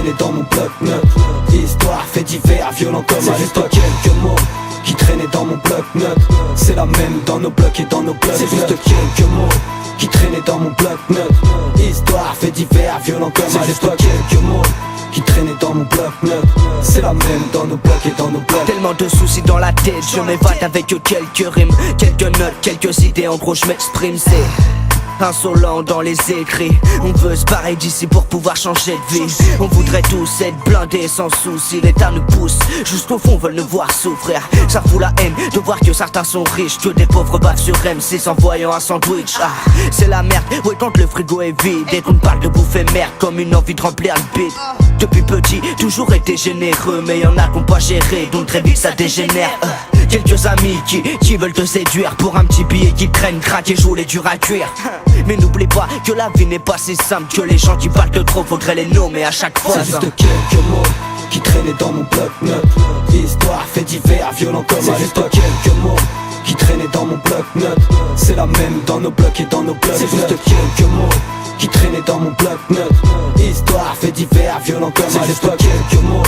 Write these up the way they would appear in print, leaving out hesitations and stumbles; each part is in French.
traînaient dans mon bloc-notes. Histoire, fait divers, violent comme c'est juste quelques mots qui traînaient dans mon bloc-notes. C'est la même dans nos blocs et dans nos blocs. C'est juste quelques mots qui traînaient dans mon bloc-notes. Histoire, fait divers, violent comme c'est juste quelques mots qui traînaient dans mon bloc-notes. C'est la même dans nos blocs et dans nos blocs. Tellement de soucis dans la tête, je m'évade avec quelques rimes, quelques notes, quelques idées, en gros je m'exprime. C'est insolent dans les écrits. On veut se barrer d'ici pour pouvoir changer de vie. On voudrait tous être blindés sans souci. L'état nous pousse jusqu'au fond, veulent nous voir souffrir. Ça fout la haine de voir que certains sont riches, que des pauvres bavent sur M6 en voyant un sandwich. C'est la merde, ouais, quand le frigo est vide et qu'on parle de bouffer merde comme une envie de remplir le bide. Depuis petit, toujours été généreux, mais y'en a qu'on pas géré, donc très vite ça dégénère. Quelques amis qui veulent te séduire pour un petit billet qui traîne, craque et joue les durs à cuire. Mais n'oublie pas que la vie n'est pas si simple, que les gens qui parlent de trop, faudrait les nommer à chaque fois. C'est juste quelques mots qui traînaient dans mon bloc-notes. Histoire, fait divers, violent comme c'est juste quelques mots qui traînaient dans mon bloc-notes. C'est la même dans nos blocs et dans nos blocs. C'est juste quelques mots qui traînaient dans mon bloc-notes. Histoire, fait divers, violent comme c'est juste quelques mots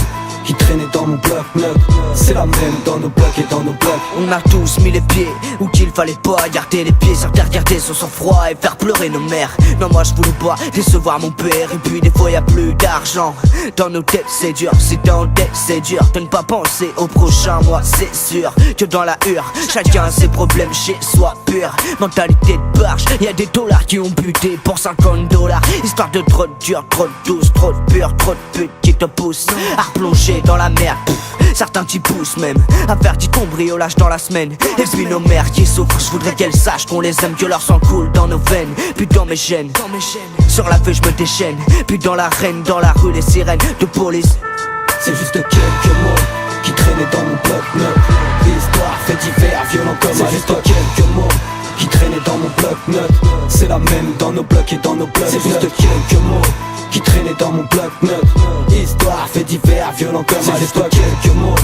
qui traînaient dans mon bloc-notes. C'est la même dans nos blocs et dans nos blocs. On a tous mis les pieds où qu'il fallait pas, garder les pieds sur terre, garder son sang-froid et faire pleurer nos mères. Non, moi je voulais pas décevoir mon père, et puis des fois y a plus d'argent. Dans nos têtes c'est dur, si t'es en tête c'est dur de ne pas penser au prochain. Moi c'est sûr que dans la hure, chacun a ses problèmes chez soi pur. Mentalité de barge, y a des dollars qui ont buté pour 50 $. Histoire de trop de dur, trop de douce, trop de pur, trop de pute qui te poussent à replonger dans la merde. Certains t'y poussent même à faire du cambriolage dans la semaine. Et puis nos mères qui souffrent, je voudrais qu'elles sachent qu'on les aime, que leur sang coule dans nos veines, puis dans mes gènes. Sur la feuille je me déchaîne, puis dans l'arène, dans la rue les sirènes de police. C'est juste quelques mots qui traînaient dans mon bloc-notes. Histoire, fait divers, violent comme c'est juste quelques mots qui traînaient dans mon bloc-notes. C'est la même dans nos blocs et dans nos blocs. C'est juste quelques mots qui traînaient dans mon bloc-notes. Histoire, fait divers, violent comme c'est juste quelques mots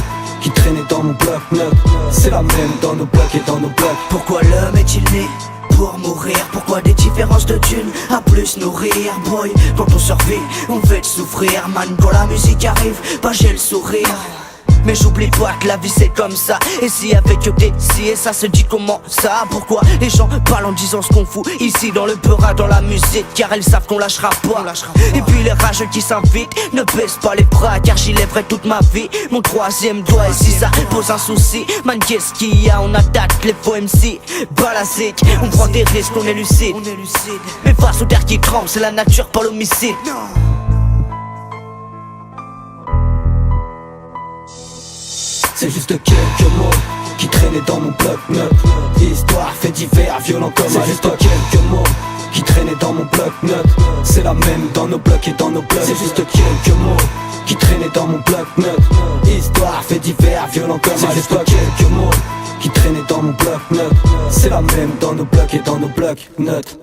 qui traînaient dans mon bloc-notes. C'est la même dans nos blocs et dans nos blocs. Pourquoi l'homme est-il né pour mourir? Pourquoi des différences de thunes à plus nourrir? Boy, quand on survit, on fait souffrir. Man, quand la musique arrive, bah j'ai le sourire. Mais j'oublie pas que la vie c'est comme ça. Et si avec eux t'es si et ça se dit comment ça? Pourquoi les gens parlent en disant ce qu'on fout ici dans le beurre, dans la musique? Car elles savent qu'on lâchera pas. Et puis les rageux qui s'invitent ne baissent pas les bras, car j'y lèverai toute ma vie mon troisième doigt. Et si ça pose un souci, man qu'est-ce qu'il y a? On attaque les faux MC, balazique. On prend des risques, on est lucide. Mais face aux terres qui tremblent, c'est la nature pas l'homicide. C'est juste quelques mots qui traînaient dans mon bloc-notes. Histoire, fait divers, violent comme c'est juste quelques mots qui traînaient dans mon bloc-notes. C'est la même dans nos blocs et dans nos blocs. C'est juste quelques mots qui traînaient dans mon bloc-notes. Histoire, fait divers, violent comme c'est juste quelques mots qui traînaient dans mon bloc-notes. C'est la même dans nos blocs et dans nos blocs-notes.